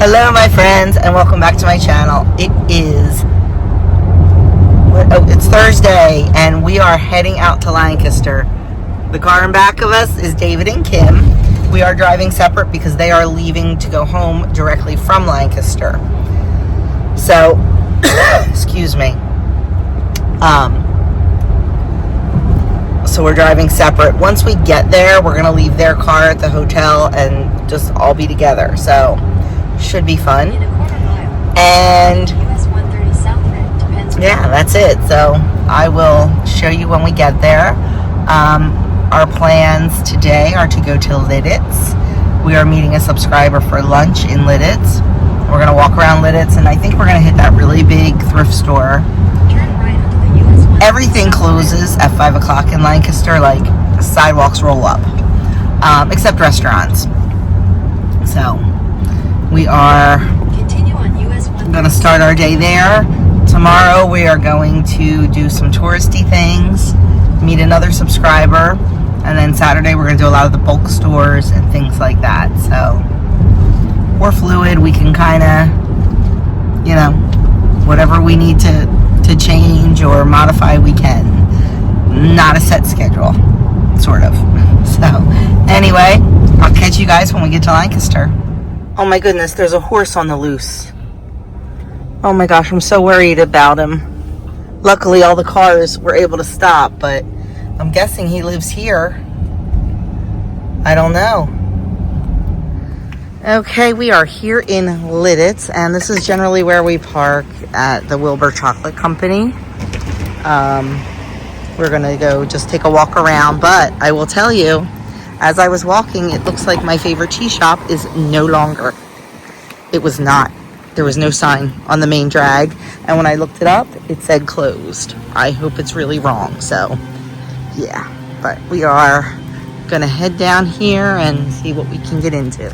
Hello my friends and welcome back to my channel. It's Thursday and we are heading out to Lancaster. The car in back of us is David and Kim. We are driving separate because they are leaving to go home directly from Lancaster. So, excuse me. So we're driving separate. Once we get there, we're gonna leave their car at the hotel and just all be together. So, should be fun. And yeah, that's it. So I will show you when we get there. Our plans today are to go to Lidditz. We are meeting a subscriber for lunch in Lidditz. We're gonna walk around Lidditz, and I think we're gonna hit that really big thrift store. Everything closes at 5 o'clock in Lancaster, like sidewalks roll up, except restaurants. So we are going to start our day there. Tomorrow we are going to do some touristy things, meet another subscriber, and then Saturday we're going to do a lot of the bulk stores and things like that. So we're fluid. We can kind of, you know, whatever we need to change or modify, we can. Not a set schedule, sort of. So anyway, I'll catch you guys when we get to Lancaster. Oh my goodness, there's a horse on the loose. Oh my gosh, I'm so worried about him. Luckily, all the cars were able to stop, but I'm guessing he lives here. I don't know. Okay, we are here in Lidditz, and this is generally where we park at the Wilbur Chocolate Company. We're gonna go just take a walk around, but I will tell you, as I was walking, it looks like my favorite tea shop is no longer. It was not. There was no sign on the main drag, and when I looked it up, it said closed. I hope it's really wrong, so yeah. But we are gonna head down here and see what we can get into.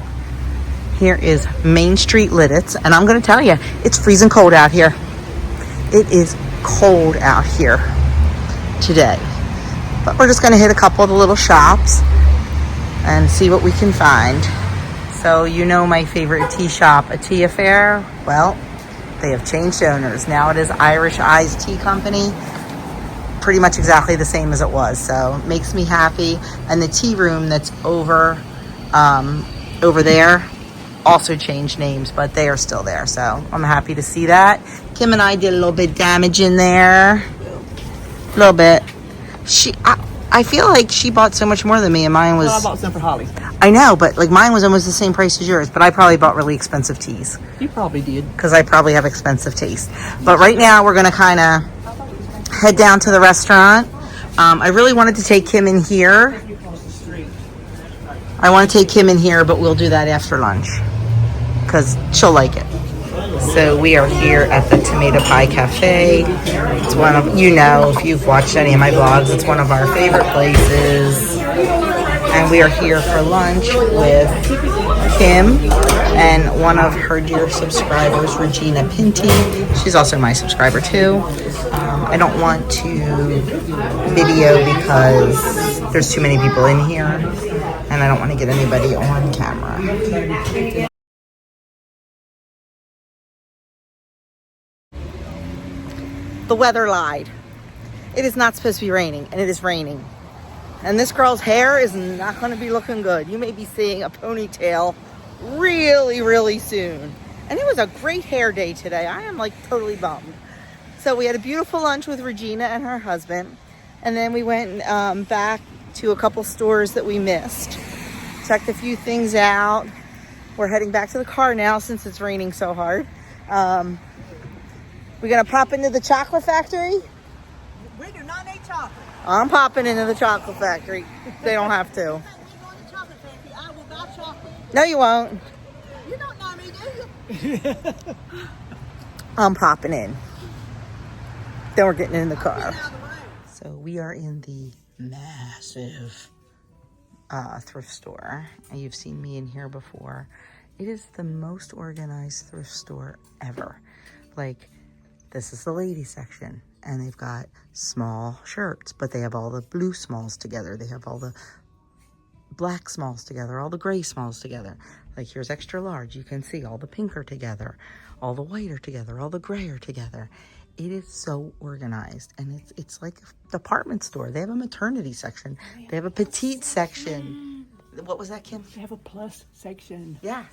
Here is Main Street Lidditz, and I'm gonna tell you, it's freezing cold out here. It is cold out here today. But we're just gonna hit a couple of the little shops and see what we can find. So you know my favorite tea shop, A Tea Affair. Well, they have changed owners. Now it is Irish Eyes Tea Company. Pretty much exactly the same as it was. So it makes me happy. And the tea room that's over there also changed names, but they are still there. So I'm happy to see that. Kim and I did a little bit of damage in there. A little bit. I feel like she bought so much more than me, and mine was... Well, I bought some for Holly. I know, but like mine was almost the same price as yours, but I probably bought really expensive teas. You probably did. Because I probably have expensive taste. But right now, we're going to kind of head down to the restaurant. I really wanted to take Kim in here. I want to take Kim in here, but we'll do that after lunch. Because she'll like it. So we are here at the Tomato Pie Cafe. It's one of, you know, if you've watched any of my vlogs, it's one of our favorite places. And we are here for lunch with Kim and one of her dear subscribers, Regina Pinty. She's also my subscriber too. I don't want to video because there's too many people in here and I don't want to get anybody on camera. The weather lied. It is not supposed to be raining, and it is raining. And this girl's hair is not going to be looking good. You may be seeing a ponytail really, really soon. And it was a great hair day today. I am like totally bummed. So we had a beautiful lunch with Regina and her husband. And then we went back to a couple stores that we missed. Checked a few things out. We're heading back to the car now since it's raining so hard. We're going to pop into the chocolate factory. We do not need chocolate. I'm popping into the chocolate factory. They don't have to. You go to the chocolate factory, I will buy chocolate. No, you won't. You don't know me, do you? I'm popping in. Then we're getting in the car. So we are in the massive thrift store. And you've seen me in here before. It is the most organized thrift store ever. Like, this is the ladies section, and they've got small shirts, but they have all the blue smalls together. They have all the black smalls together, all the gray smalls together. Like here's extra large. You can see all the pink are together, all the white are together, all the gray are together. It is so organized, and it's like a department store. They have a maternity section. They have a petite section. What was that, Kim? They have a plus section. Yes.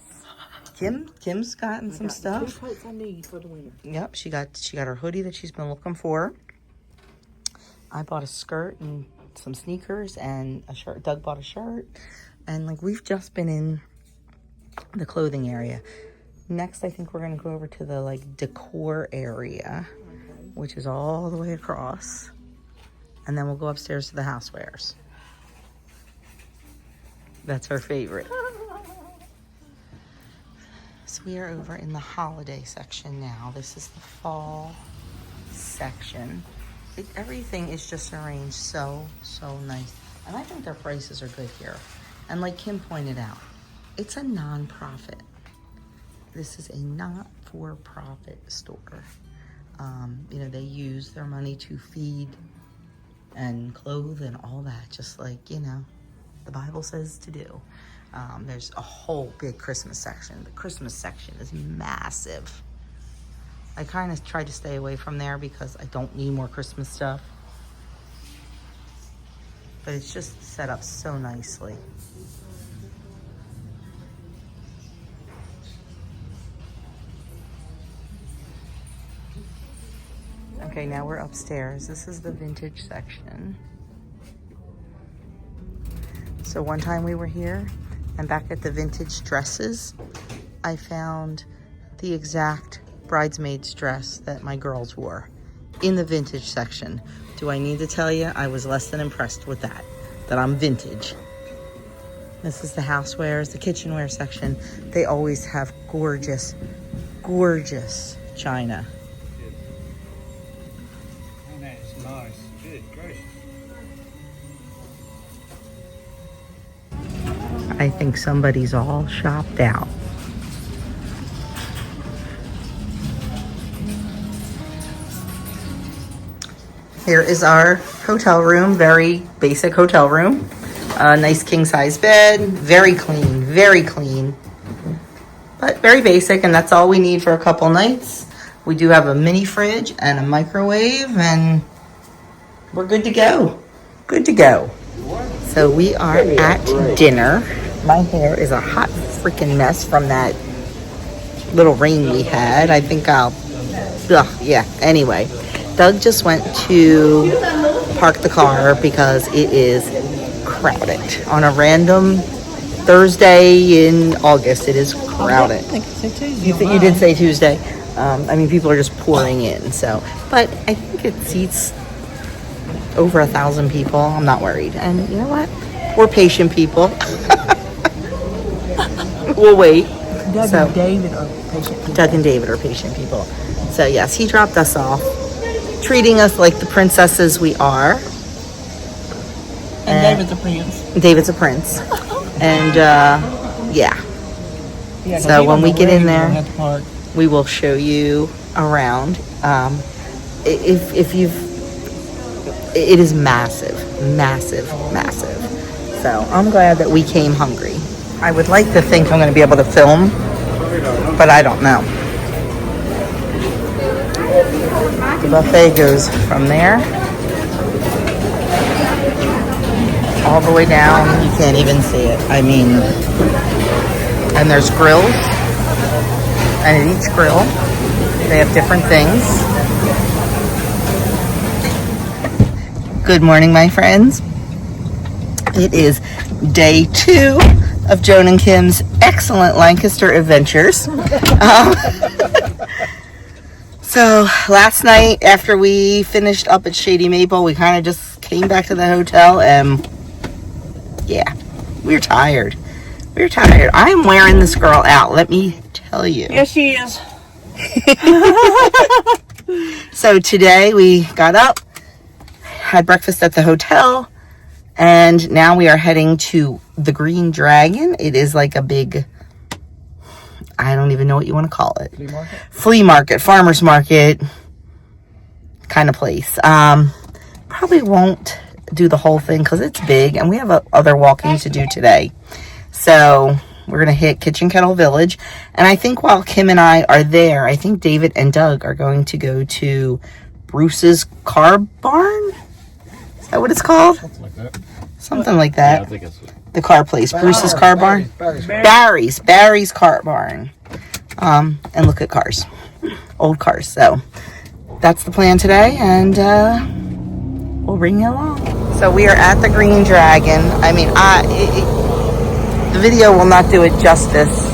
Kim's gotten some stuff. 2 coats I need for the winter. Yep, she got her hoodie that she's been looking for. I bought a skirt and some sneakers and a shirt. Doug bought a shirt. And like we've just been in the clothing area. Next, I think we're going to go over to the like decor area, which is all the way across. And then we'll go upstairs to the housewares. That's her favorite. So we are over in the holiday section now. This is the fall section. Everything is just arranged so nice. And I think their prices are good here. And like Kim pointed out, it's a non-profit. This is a not-for-profit store. You know, they use their money to feed and clothe and all that, just like, you know, the Bible says to do. There's a whole big Christmas section. The Christmas section is massive. I kind of try to stay away from there because I don't need more Christmas stuff. But it's just set up so nicely. Okay, now we're upstairs. This is the vintage section. So one time we were here, and back at the vintage dresses, I found the exact bridesmaid's dress that my girls wore in the vintage section. Do I need to tell you? I was less than impressed with that I'm vintage. This is the housewares, the kitchenware section. They always have gorgeous, gorgeous china. Oh, that's nice. Good gracious. I think somebody's all shopped out. Here is our hotel room, very basic hotel room. Nice king size bed, very clean, but very basic, and that's all we need for a couple nights. We do have a mini fridge and a microwave, and we're good to go. Good to go. So we are at dinner. My hair is a hot freaking mess from that little rain we had. I think yeah, anyway. Doug just went to park the car because it is crowded. On a random Thursday in August, it is crowded. I think I said Tuesday. You did say Tuesday. I mean, people are just pouring in. So, but I think it seats over 1,000 people. I'm not worried. And you know what? We're patient people. We'll wait. Doug and David are patient people. Doug and David are patient people. So yes, he dropped us off, treating us like the princesses we are. And David's a prince. David's a prince. And yeah. Yeah, So when we get in there, we will show you around. If you've, it is massive. So I'm glad that we came hungry. I would like to think I'm going to be able to film, but I don't know. The buffet goes from there all the way down. You can't even see it. I mean, and there's grills, and at each grill they have different things. Good morning, my friends. It is day 2 of Joan and Kim's excellent Lancaster adventures. So last night after we finished up at Shady Maple, we kind of just came back to the hotel, and yeah, we're tired. I'm wearing this girl out, let me tell you. Yes, she is. So today we got up, had breakfast at the hotel, and now we are heading to the Green Dragon. It is like a big, I don't even know what you want to call it. Flea market, farmer's market kind of place. Probably won't do the whole thing because it's big and we have other walking to do today. So we're going to hit Kitchen Kettle Village. And I think while Kim and I are there, I think David and Doug are going to go to Bruce's Car Barn. Is that what it's called? Something like that. Something like that. Yeah, I think it's The car place. Bruce's Car Barn. Barry's Car Barn. And look at cars. Old cars. So that's the plan today. And we'll bring you along. So we are at the Green Dragon. I mean, the video will not do it justice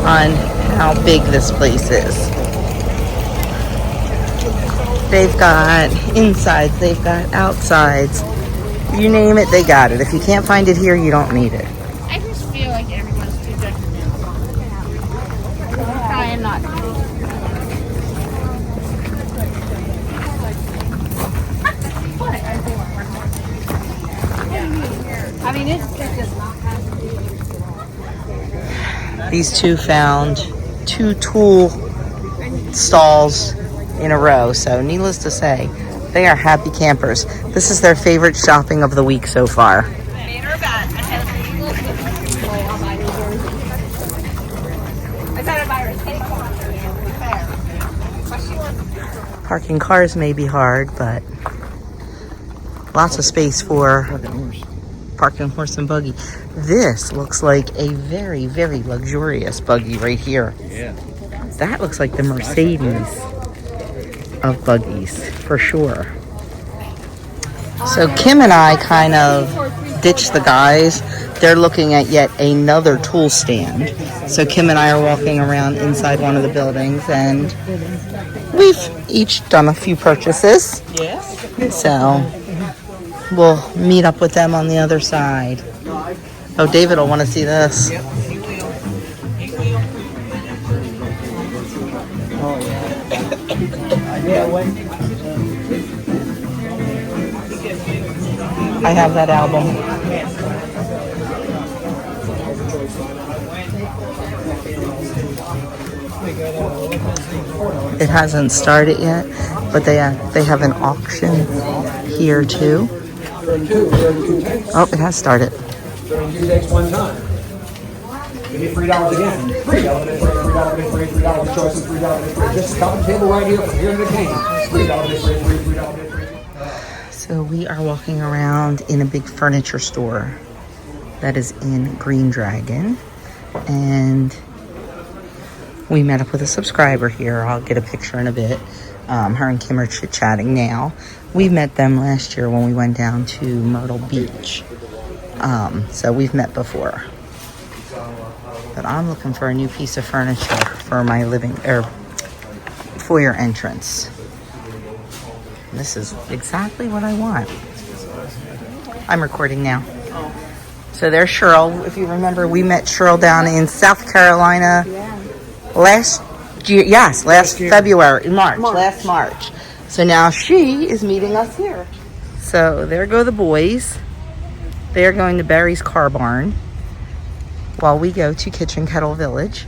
on how big this place is. They've got insides, they've got outsides. You name it, they got it. If you can't find it here, you don't need it. I just feel like everyone's too judgmental. I am not. I mean, it's just not. These two found 2 tool stalls in a row. So needless to say, they are happy campers. This is their favorite shopping of the week so far. Parking cars may be hard, but lots of space for parking horse and buggy. This looks like a very, very luxurious buggy right here. yeah. That looks like the Mercedes of buggies, for sure. So Kim and I kind of ditched the guys. They're looking at yet another tool stand. So Kim and I are walking around inside one of the buildings, and we've each done a few purchases. Yes. So we'll meet up with them on the other side. Oh, David will want to see this. I have that album. It hasn't started yet, but they have an auction here too. Oh, it has started. During 2 days, one time. Give me $3 again. $3 day free, $3 day free, $3 day choice, and $3 day free. Just top of the table right here from here to the cane. $3 day free, $3 day free. So we are walking around in a big furniture store that is in Green Dragon, and we met up with a subscriber here. I'll get a picture in a bit. Her and Kim are chit-chatting now. We met them last year when we went down to Myrtle Beach. So we've met before. But I'm looking for a new piece of furniture for my foyer entrance. This is exactly what I want. I'm recording now. So there's Cheryl. If you remember, we met Cheryl down in South Carolina last year. Yes, last March. So now she is meeting us here. So there go the boys. They are going to Barry's Car Barn while we go to Kitchen Kettle Village.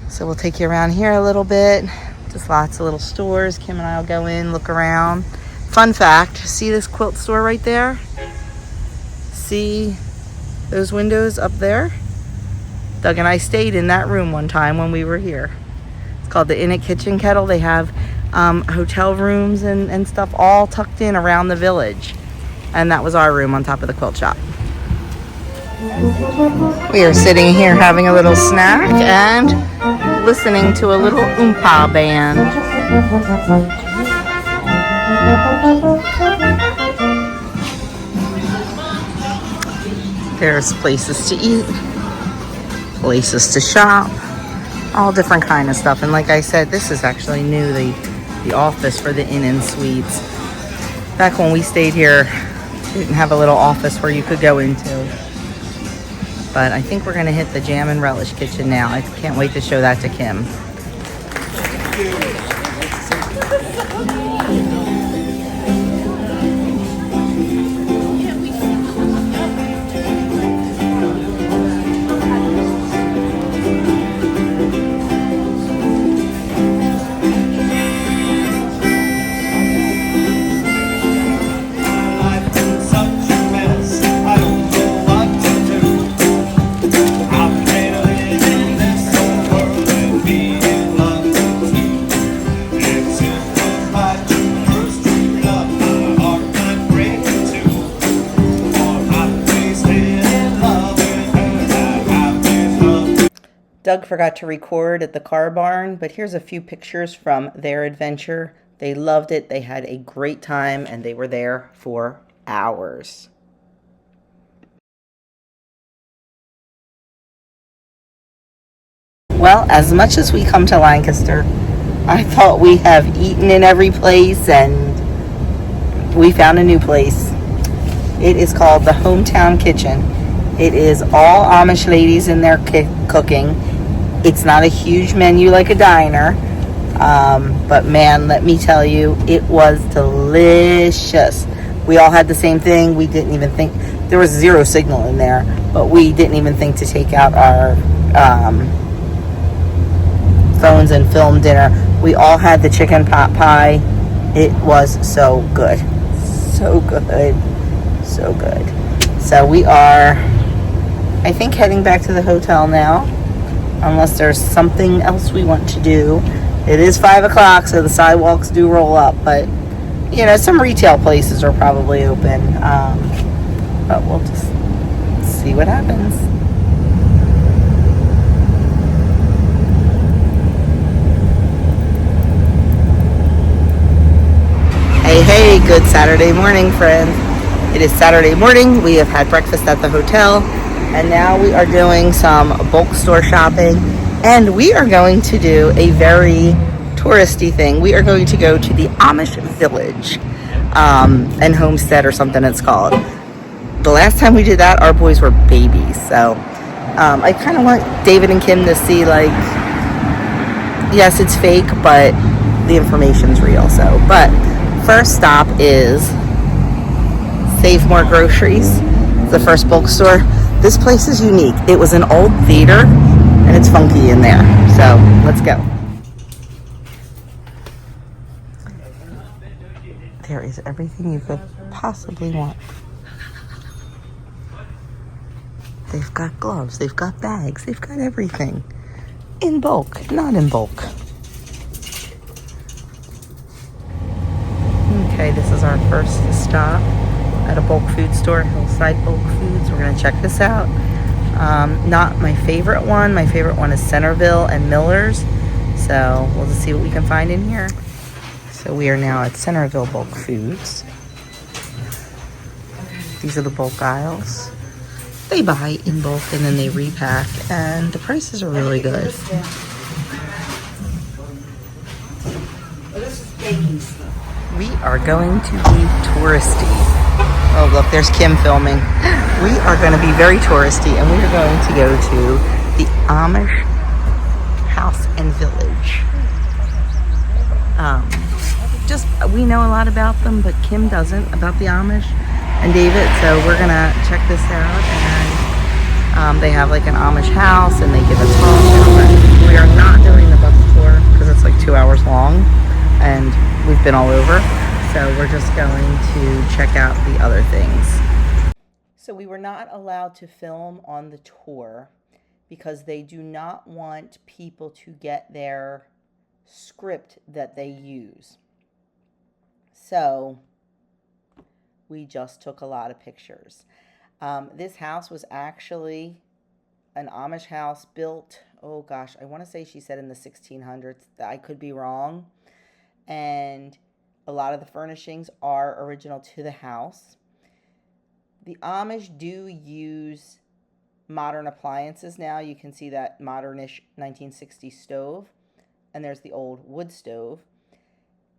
So we'll take you around here a little bit. Just lots of little stores. Kim and I will go in, look around. Fun fact, see this quilt store right there? See those windows up there? Doug and I stayed in that room one time when we were here. It's called the Inn at Kitchen Kettle. They have hotel rooms and stuff all tucked in around the village. And that was our room on top of the quilt shop. We are sitting here having a little snack and listening to a little oompa band. There's places to eat, places to shop, all different kind of stuff. And like I said, this is actually new, the office for the Inn and Suites. Back when we stayed here, they didn't have a little office where you could go into. But I think we're going to hit the Jam and Relish kitchen now. I can't wait to show that to Kim. Doug forgot to record at the car barn, but here's a few pictures from their adventure. They loved it. They had a great time, and they were there for hours. Well, as much as we come to Lancaster, I thought we have eaten in every place, and we found a new place. It is called the Hometown Kitchen. It is all Amish ladies in there cooking. It's not a huge menu like a diner, but man, let me tell you, it was delicious. We all had the same thing. We didn't even think, there was zero signal in there, but we didn't even think to take out our phones and film dinner. We all had the chicken pot pie. It was so good. So good. So good. So we are, I think, heading back to the hotel now, unless there's something else we want to do. It is 5 o'clock, so the sidewalks do roll up, but you know, some retail places are probably open. But we'll just see what happens. Hey, good Saturday morning, friends. It is Saturday morning. We have had breakfast at the hotel, and now we are doing some bulk store shopping, and we are going to do a very touristy thing. We are going to go to the Amish village, and Homestead or something it's called. The last time we did that, our boys were babies, so I kind of want David and Kim to see, like, yes, it's fake, but the information's real. So, but first stop is Save More Groceries, the first bulk store. This place is unique. It was an old theater, and it's funky in there. So let's go. There is everything you could possibly want. They've got gloves, they've got bags, they've got everything. In bulk, not in bulk. Okay, this is our first stop at a bulk food store, Hillside Bulk Foods. We're gonna check this out. Not my favorite one. My favorite one is Centerville and Miller's. So we'll just see what we can find in here. So we are now at Centerville Bulk Foods. These are the bulk aisles. They buy in bulk and then they repack, and the prices are really good. We are going to be touristy. Oh, look, there's Kim filming. We are going to be very touristy, and we are going to go to the Amish House and Village. We know a lot about them, but Kim doesn't, about the Amish and David, so we're going to check this out. And they have like an Amish house, and they give us talk. We are not doing the bus tour because it's like 2 hours long, and we've been all over. So we're just going to check out the other things. So we were not allowed to film on the tour because they do not want people to get their script that they use. So we just took a lot of pictures. This house was actually an Amish house built, oh gosh, I want to say she said in the 1600s. I could be wrong. And a lot of the furnishings are original to the house. The Amish do use modern appliances now. You can see that modernish 1960s stove, and there's the old wood stove.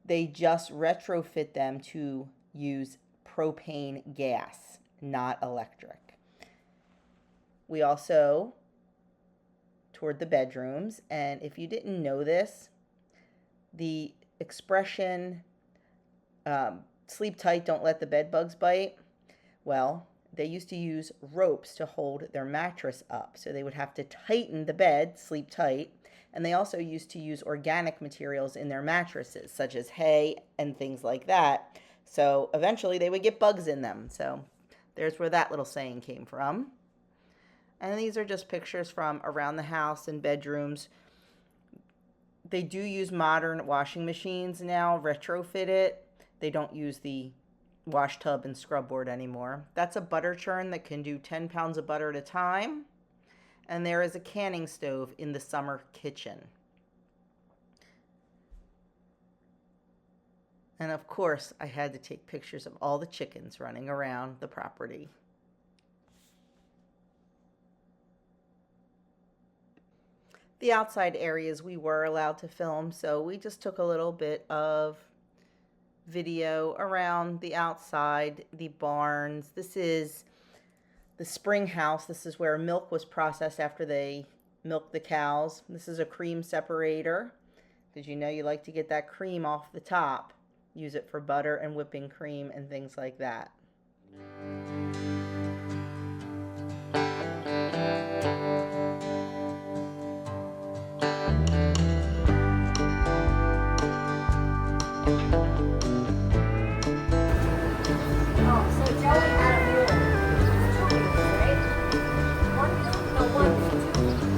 They just retrofit them to use propane gas, not electric. We also toured the bedrooms, and if you didn't know this, the expression sleep tight, don't let the bed bugs bite, well, they used to use ropes to hold their mattress up, so they would have to tighten the bed, sleep tight, and they also used to use organic materials in their mattresses, such as hay and things like that, so eventually they would get bugs in them. So there's where that little saying came from. And these are just pictures from around the house and bedrooms. They do use modern washing machines now, retrofit it. They don't use the wash tub and scrub board anymore. That's a butter churn that can do 10 pounds of butter at a time. And there is a canning stove in the summer kitchen. And of course, I had to take pictures of all the chickens running around the property. The outside areas we were allowed to film, so we just took a little bit of video around the outside, the barns. This is the spring house. This is where milk was processed after they milked the cows. This is a cream separator, because you know you like to get that cream off the top. Use it for butter and whipping cream and things like that. So Joey had a rule. 2 weeks, right? 1 week? No, 1 week. 2 weeks.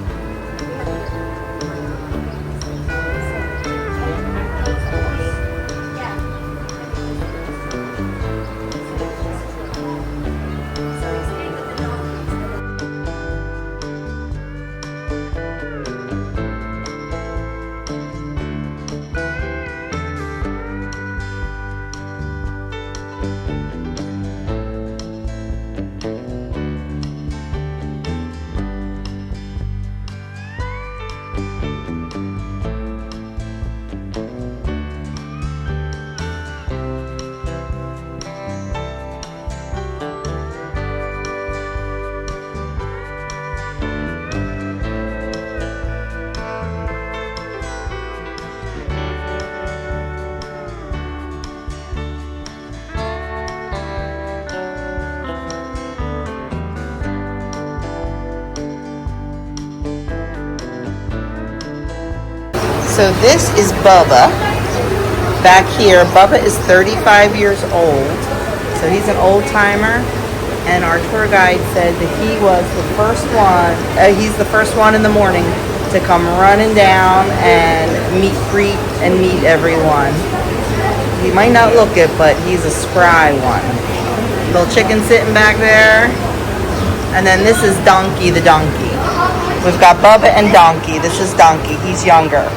We had So he stayed with the donkeys. So this is Bubba. Back here, Bubba is 35 years old. So he's an old timer. And our tour guide said that he was the first one, he's the first one in the morning to come running down and greet and meet everyone. He might not look it, but he's a spry one. Little chicken sitting back there. And then this is Donkey the donkey. We've got Bubba and Donkey. This is Donkey. He's younger.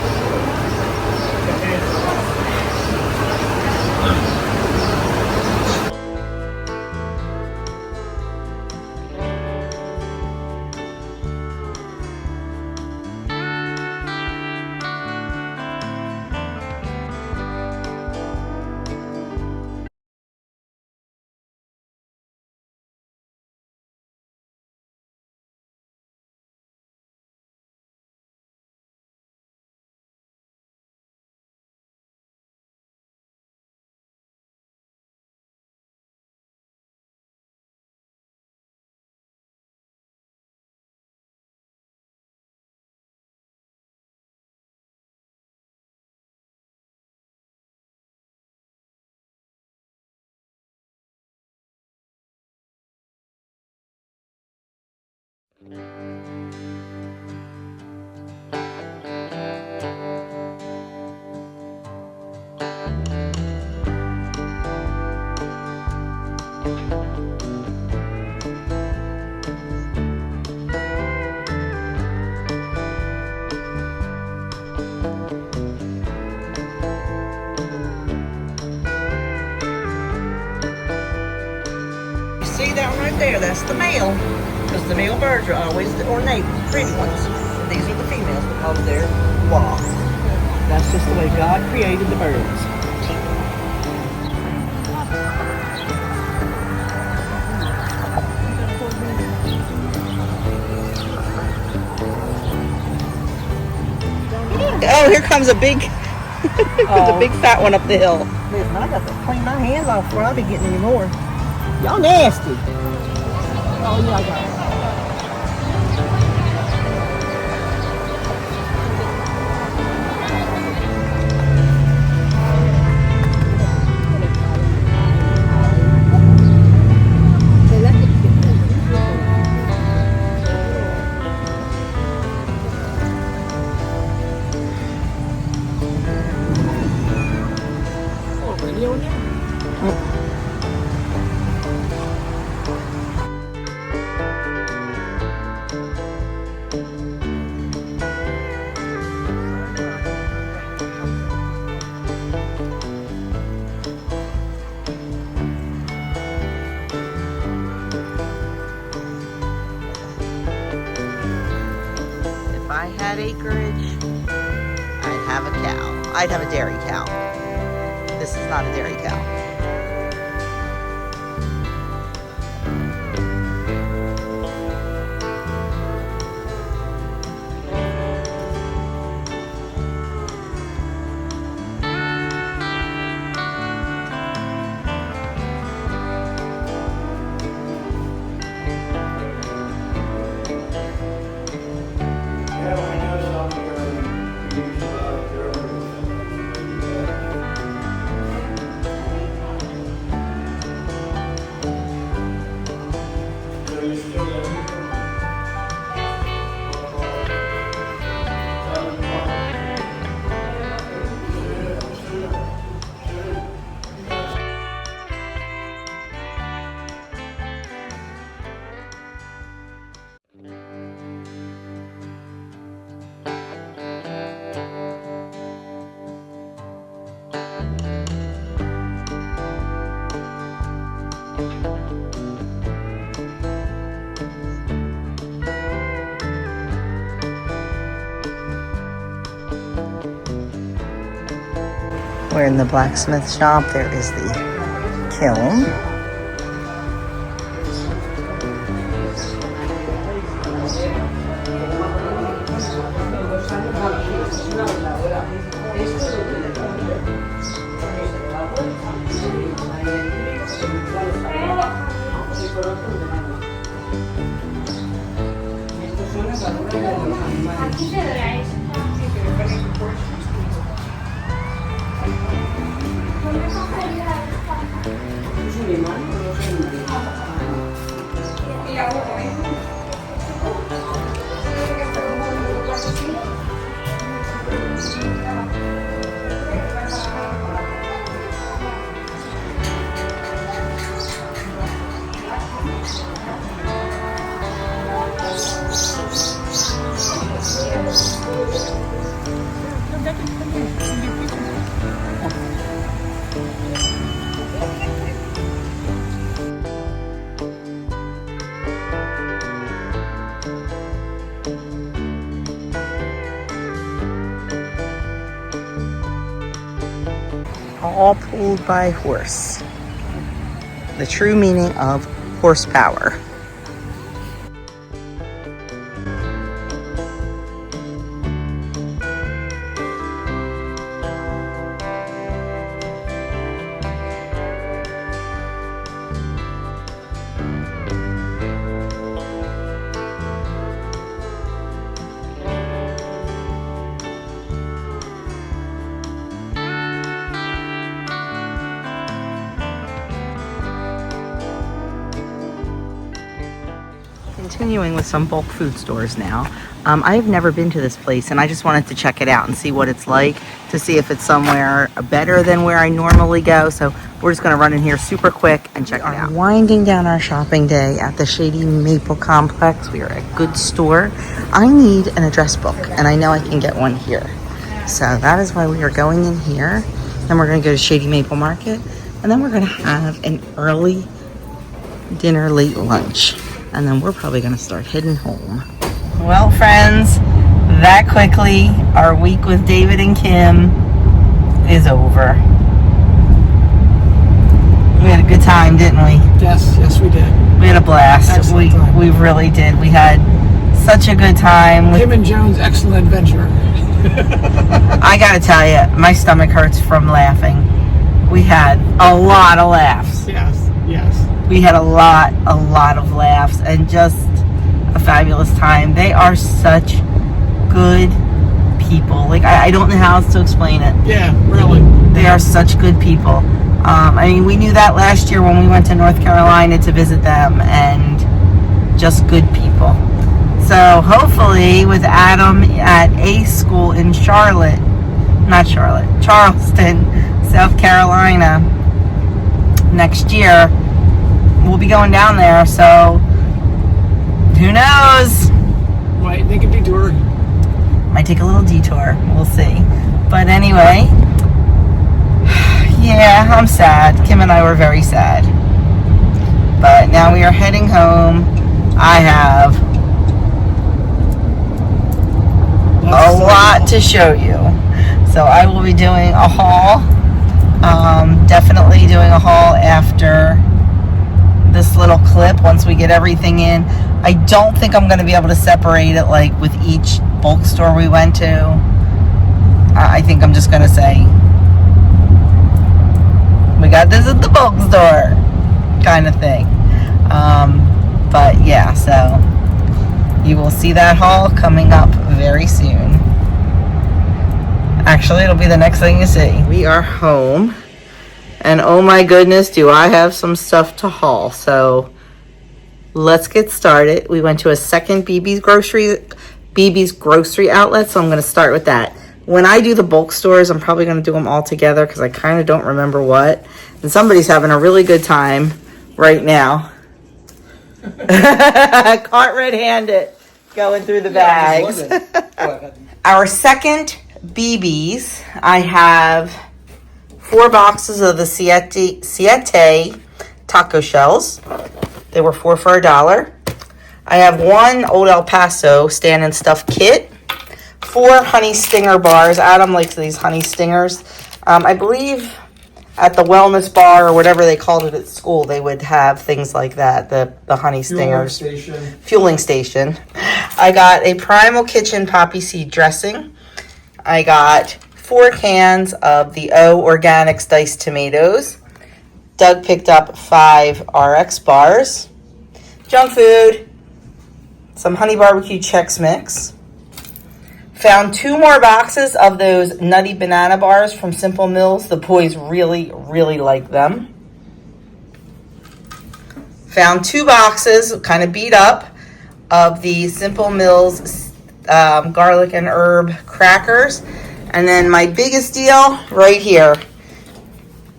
See that one right there? That's the male. Because the male birds are always the ornate, pretty ones. And these are the females because they're long. That's just the way God created the birds. Oh, here comes a big, a big fat one up the hill. Listen, I got to clean my hands off before I'll be getting any more. Y'all nasty. Oh, yeah, I got it. that acreage, I'd have a cow. I'd have a dairy cow. This is not a dairy cow. We're in the blacksmith shop. There is the kiln. All pulled by horse. The true meaning of horsepower. Continuing with some bulk food stores now. I've never been to this place and I just wanted to check it out and see what it's like, to see if it's somewhere better than where I normally go. So we're just going to run in here super quick and check it out. Winding down our shopping day at the Shady Maple Complex. We are at Good Store. I need an address book and I know I can get one here. So that is why we are going in here. Then we're going to go to Shady Maple Market and then we're going to have an early dinner, late lunch. And then we're probably going to start heading home. Well, friends, that quickly, our week with David and Kim is over. We had a good time, didn't we? Yes, we did. We had a blast. Excellent time. We really did. We had such a good time. Kim and Joan's excellent adventure. I got to tell you, my stomach hurts from laughing. We had a lot of laughs. Yes. We had a lot of laughs and just a fabulous time. They are such good people. Like, I don't know how else to explain it. Yeah, really. They are such good people. I mean, we knew that last year when we went to North Carolina to visit them, and just good people. So hopefully with Adam at a school in Charleston, South Carolina next year, we'll be going down there, so who knows? Might take a detour. Might take a little detour. We'll see. But anyway, yeah, I'm sad. Kim and I were very sad. But now we are heading home. I have a lot to show you. So I will be doing a haul. Definitely doing a haul after this little clip once we get everything in. I don't think I'm going to be able to separate it like with each bulk store we went to. I think I'm just going to say we got this at the bulk store kind of thing. But yeah, so you will see that haul coming up very soon. Actually, it'll be the next thing you see. We are home, and oh my goodness, do I have some stuff to haul. So let's get started. We went to a second BB's grocery outlet, so I'm going to start with that. When I do the bulk stores, I'm probably going to do them all together because I kind of don't remember what. And somebody's having a really good time right now. Caught red-handed going through the bags. Our second BB's, I have 4 boxes of the Siete taco shells. They were 4 for $1. I have 1 Old El Paso stand and stuff kit, 4 honey stinger bars. Adam likes these honey stingers. I believe at the wellness bar or whatever they called it at school, they would have things like that, the honey stingers. Fueling station. I got a Primal Kitchen poppy seed dressing. I got 4 cans of the O Organics diced tomatoes. Doug picked up 5 RX bars. Junk food. Some honey barbecue Chex Mix. Found 2 more boxes of those nutty banana bars from Simple Mills. The boys really, really like them. Found 2 boxes, kind of beat up, of the Simple Mills garlic and herb crackers. And then my biggest deal right here.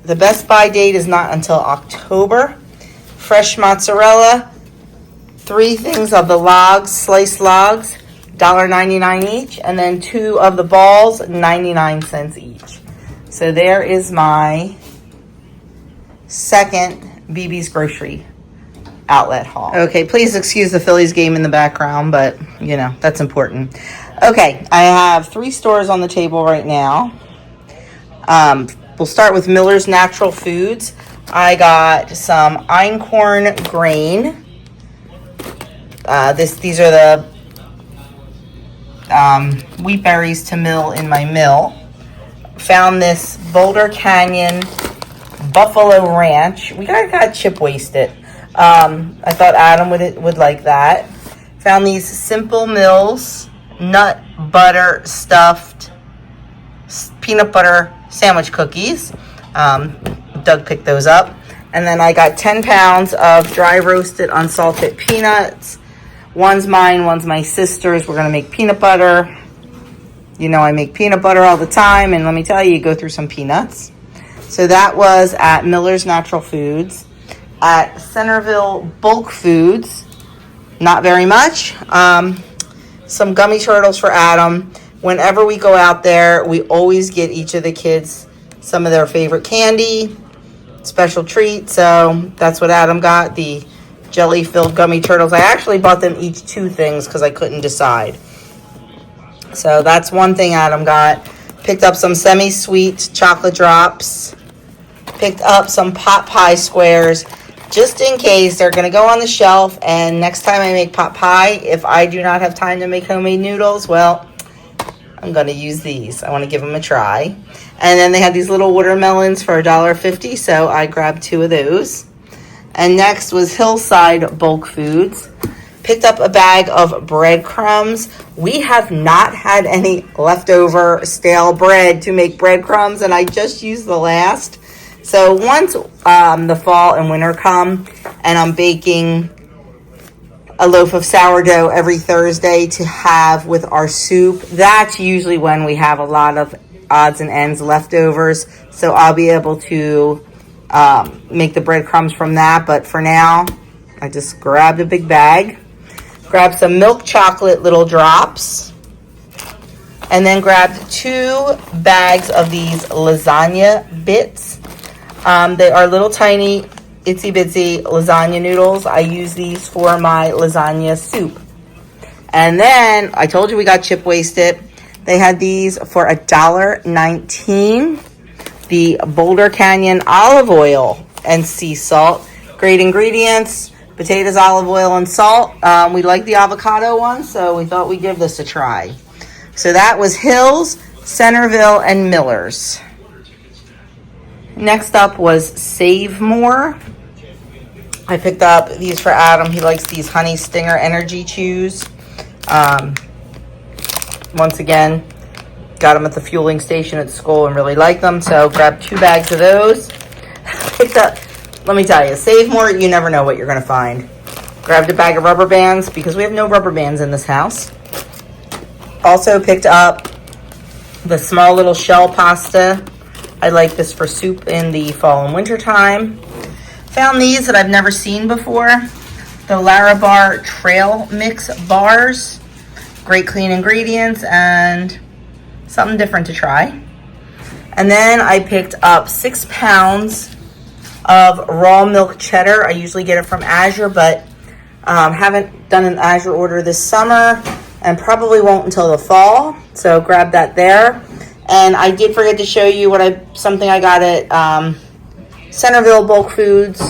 The best buy date is not until October. Fresh mozzarella. 3 things of the logs, sliced logs. $1.99 each, and then 2 of the balls, 99 cents each. So there is my second BB's grocery outlet haul. Okay, please excuse the Phillies game in the background, but you know, that's important. Okay, I have 3 stores on the table right now. We'll start with Miller's Natural Foods. I got some einkorn grain. These are the wheat berries to mill in my mill. Found this Boulder Canyon Buffalo Ranch. We got chip wasted. I thought Adam would like that. Found these Simple Mills nut butter stuffed peanut butter sandwich cookies. Doug picked those up. And then I got 10 pounds of dry roasted unsalted peanuts. One's mine, one's my sister's. We're going to make peanut butter. You know I make peanut butter all the time, and let me tell you, you go through some peanuts. So that was at Miller's Natural Foods. At Centerville Bulk Foods, not very much. Some gummy turtles for Adam. Whenever we go out there, we always get each of the kids some of their favorite candy, special treat. So that's what Adam got, the jelly-filled gummy turtles. I actually bought them each 2 things because I couldn't decide. So that's one thing Adam got. Picked up some semi-sweet chocolate drops. Picked up some pot pie squares just in case they're going to go on the shelf. And next time I make pot pie, if I do not have time to make homemade noodles, well, I'm going to use these. I want to give them a try. And then they had these little watermelons for $1.50, so I grabbed 2 of those. And next was Hillside Bulk Foods. Picked up a bag of breadcrumbs. We have not had any leftover stale bread to make breadcrumbs, and I just used the last. So once the fall and winter come, and I'm baking a loaf of sourdough every Thursday to have with our soup, that's usually when we have a lot of odds and ends leftovers. So I'll be able to make the breadcrumbs from that. But for now, I just grabbed a big bag. Grabbed some milk chocolate little drops. And then grabbed 2 bags of these lasagna bits. They are little tiny itsy bitsy lasagna noodles. I use these for my lasagna soup. And then I told you we got chip wasted. They had these for $1.19. The Boulder Canyon olive oil and sea salt. Great ingredients, potatoes, olive oil, and salt. We like the avocado one, so we thought we'd give this a try. So that was Hills, Centerville, and Miller's. Next up was Save More. I picked up these for Adam. He likes these Honey Stinger Energy Chews. Once again, got them at the fueling station at school and really liked them, so grabbed 2 bags of those. Picked up, let me tell you, Save More, you never know what you're going to find. Grabbed a bag of rubber bands because we have no rubber bands in this house. Also picked up the small little shell pasta. I like this for soup in the fall and winter time. Found these that I've never seen before. The Larabar Trail Mix Bars. Great clean ingredients and something different to try. And then I picked up 6 pounds of raw milk cheddar. I usually get it from Azure, but haven't done an Azure order this summer and probably won't until the fall. So grab that there. And I did forget to show you something I got at Centerville Bulk Foods.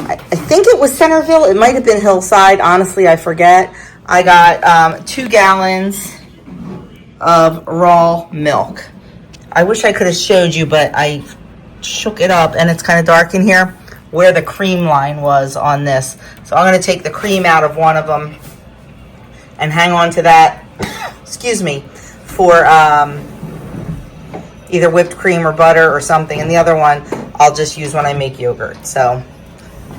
I think it was Centerville. It might have been Hillside. Honestly, I forget. I got 2 gallons of raw milk. I wish I could have showed you, but I shook it up and it's kind of dark in here where the cream line was on this. So I'm going to take the cream out of one of them and hang on to that, excuse me, for either whipped cream or butter or something. And the other one I'll just use when I make yogurt. So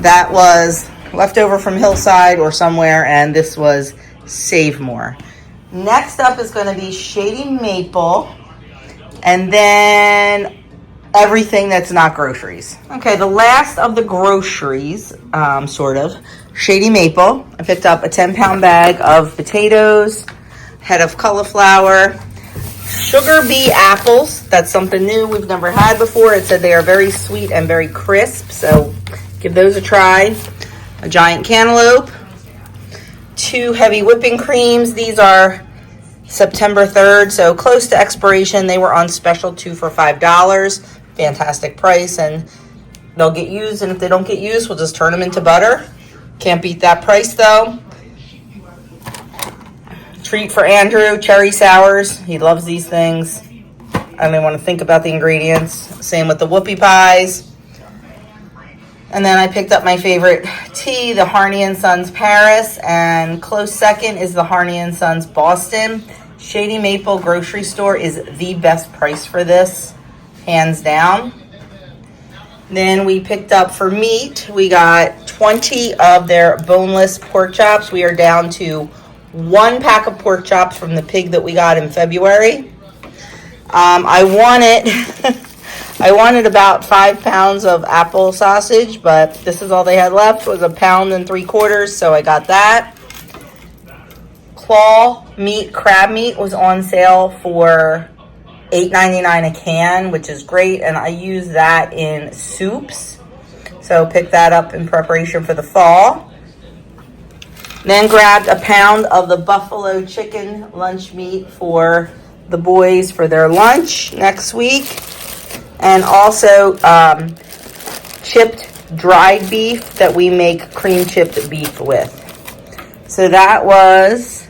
that was leftover from Hillside or somewhere, and this was Save More. Next up is going to be Shady Maple, and then everything that's not groceries. Okay, the last of the groceries, sort of, Shady Maple. I picked up a 10-pound bag of potatoes, head of cauliflower, sugar bee apples. That's something new we've never had before. It said they are very sweet and very crisp, so give those a try. A giant cantaloupe, 2 heavy whipping creams. These are September 3rd, so close to expiration. They were on special 2 for $5. Fantastic price, and they'll get used, and if they don't get used, we'll just turn them into butter. Can't beat that price though. Treat for Andrew, cherry sours. He loves these things. I don't even want to think about the ingredients. Same with the whoopie pies. And then I picked up my favorite tea, the Harney & Sons Paris, and close second is the Harney & Sons Boston. Shady Maple grocery store is the best price for this, hands down. Then we picked up for meat, we got 20 of their boneless pork chops. We are down to 1 pack of pork chops from the pig that we got in February. I wanted about 5 pounds of apple sausage, but this is all they had left, was 1 3/4 pounds, so I got that. Claw meat, crab meat was on sale for $8.99 a can, which is great, and I use that in soups, so pick that up in preparation for the fall. Then grabbed 1 pound of the buffalo chicken lunch meat for the boys for their lunch next week. And also chipped dried beef that we make cream chipped beef with. So that was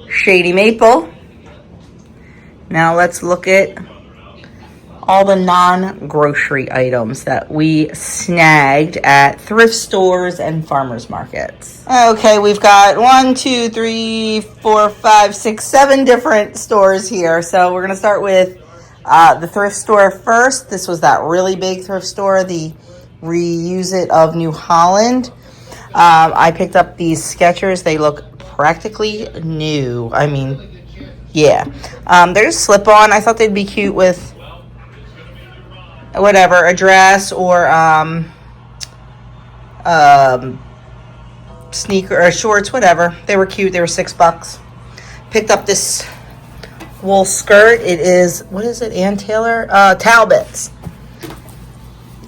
Shady Maple. Now let's look at all the non-grocery items that we snagged at thrift stores and farmers markets. Okay, we've got 7 different stores here. So we're going to start with the thrift store first. This was that really big thrift store, the Reuse It of New Holland. I picked up these Skechers. They look practically new. I mean, yeah. They're just slip-on. I thought they'd be cute with whatever, a dress or sneaker or shorts, whatever. They were cute. They were $6. Picked up this wool skirt. It is, what is it, Ann Taylor? Talbot's.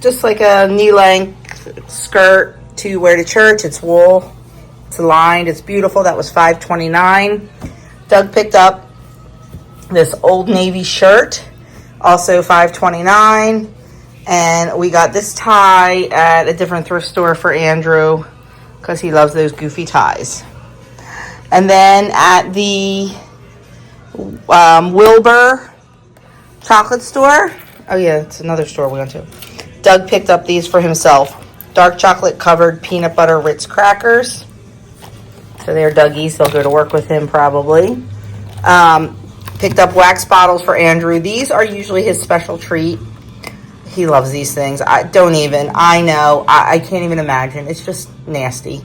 Just like a knee-length skirt to wear to church. It's wool. It's lined. It's beautiful. That was $5.29. Doug picked up this Old Navy shirt, also $5.29. And we got this tie at a different thrift store for Andrew because he loves those goofy ties. And then at the Wilbur chocolate store, oh yeah, it's another store we went to, Doug picked up these for himself. Dark chocolate covered peanut butter Ritz crackers. So they're Dougie's. They'll go to work with him probably. Picked up wax bottles for Andrew. These are usually his special treat. He loves these things. I know. I can't even imagine. It's just nasty.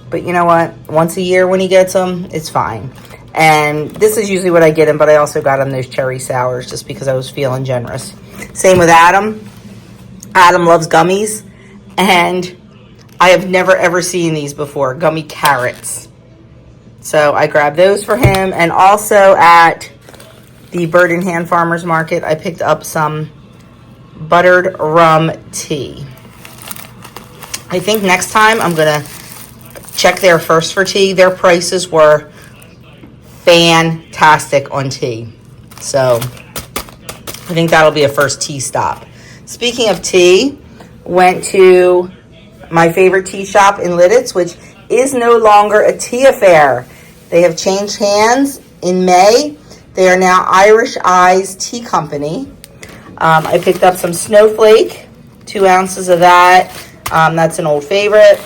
But you know what? Once a year when he gets them, it's fine. And this is usually what I get him, but I also got him those cherry sours just because I was feeling generous. Same with Adam. Adam loves gummies. And I have never ever seen these before. Gummy carrots. So I grabbed those for him. And also at the Bird in Hand Farmers Market, I picked up some buttered rum tea. I think next time I'm going to check there first for tea. Their prices were fantastic on tea. So I think that'll be a first tea stop. Speaking of tea, went to my favorite tea shop in Lidditz, which is no longer a tea affair. They have changed hands in May. They are now Irish Eyes Tea Company. I picked up some Snowflake, 2 ounces of that. That's an old favorite.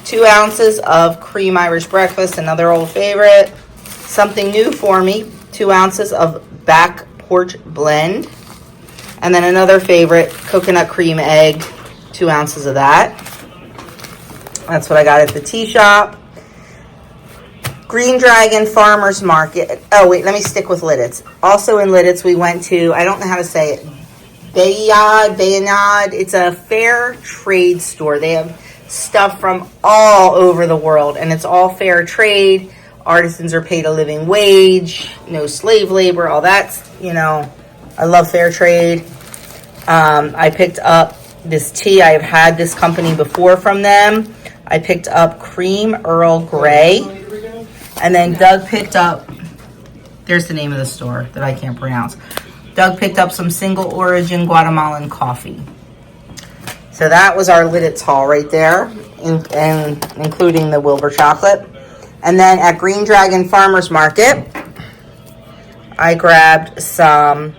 2 ounces of Cream Irish Breakfast, another old favorite. Something new for me, 2 ounces of Back Porch Blend. And then another favorite, Coconut Cream Egg, 2 ounces of that. That's what I got at the tea shop. Green Dragon Farmers Market. Oh, wait, let me stick with Lidditz. Also in Lidditz, we went to, I don't know how to say it, Bayonad. It's a fair trade store. They have stuff from all over the world, and it's all fair trade. Artisans are paid a living wage, no slave labor, all that's, I love fair trade. I picked up this tea. I have had this company before from them. I picked up Cream Earl Grey. And then Doug picked up, there's the name of the store that I can't pronounce. Doug picked up some single origin Guatemalan coffee. So that was our Lidditz haul right there, and including the Wilbur chocolate. And then at Green Dragon Farmers Market, I grabbed some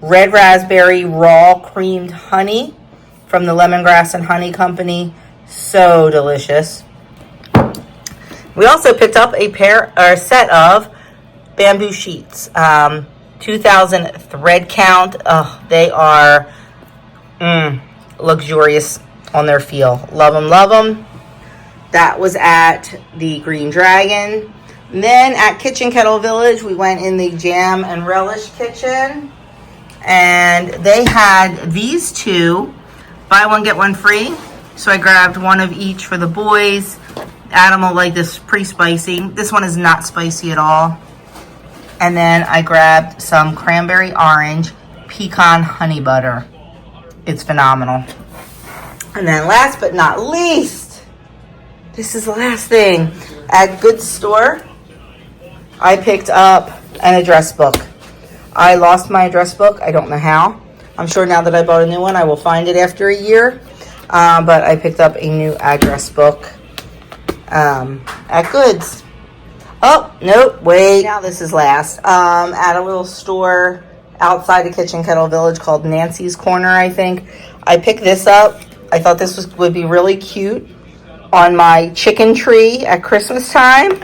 red raspberry raw creamed honey from the Lemongrass and Honey Company. So delicious. We also picked up a set of bamboo sheets, 2,000 thread count. Oh, they are luxurious on their feel. Love them, love them. That was at the Green Dragon. And then at Kitchen Kettle Village, we went in the Jam and Relish kitchen. And they had these two, buy one, get one free. So I grabbed one of each for the boys. Adam will like this, pretty spicy. This one is not spicy at all. And then I grabbed some cranberry orange pecan honey butter. It's phenomenal. And then last but not least, this is the last thing. At Good Store, I picked up an address book. I lost my address book. I don't know how. I'm sure now that I bought a new one, I will find it after a year. But I picked up a new address book at Goods. Oh, nope, wait. Now this is last. At a little store outside of Kitchen Kettle Village called Nancy's Corner, I think. I picked this up. I thought this would be really cute on my chicken tree at Christmas time.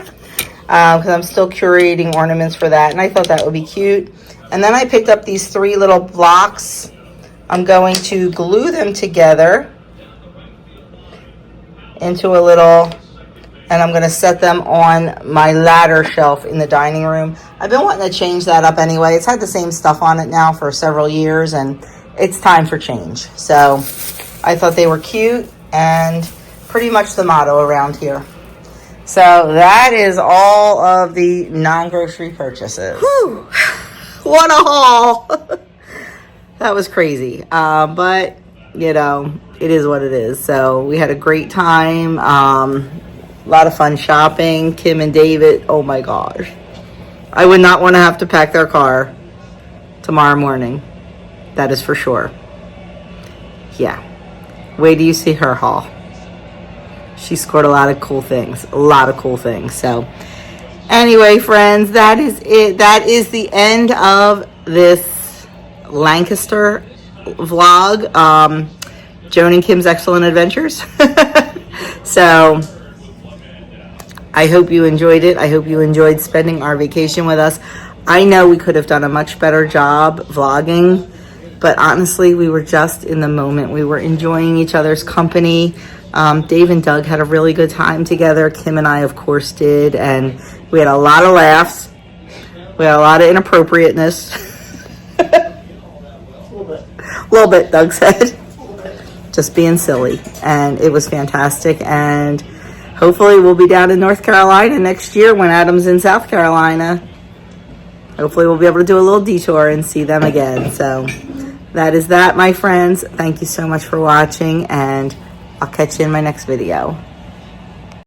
Because I'm still curating ornaments for that. And I thought that would be cute. And then I picked up these 3 little blocks. I'm going to glue them together into a little, and I'm going to set them on my ladder shelf in the dining room. I've been wanting to change that up anyway. It's had the same stuff on it now for several years, and it's time for change. So I thought they were cute and pretty much the motto around here. So that is all of the non-grocery purchases. Whew. What a haul. That was crazy. But, it is what it is. So we had a great time. A lot of fun shopping. Kim and David, oh my gosh. I would not want to have to pack their car tomorrow morning. That is for sure. Yeah. Wait till you see her haul. She scored a lot of cool things. A lot of cool things. So, anyway, friends, that is it. That is the end of this Lancaster vlog. Joan and Kim's Excellent Adventures. So, I hope you enjoyed it. I hope you enjoyed spending our vacation with us. I know we could have done a much better job vlogging, but honestly, we were just in the moment. We were enjoying each other's company. Dave and Doug had a really good time together. Kim and I, of course, did, and we had a lot of laughs. We had a lot of inappropriateness. A little bit, Doug said. Just being silly, and it was fantastic. And hopefully we'll be down in North Carolina next year when Adam's in South Carolina. Hopefully we'll be able to do a little detour and see them again. So that is that, my friends. Thank you so much for watching, and I'll catch you in my next video.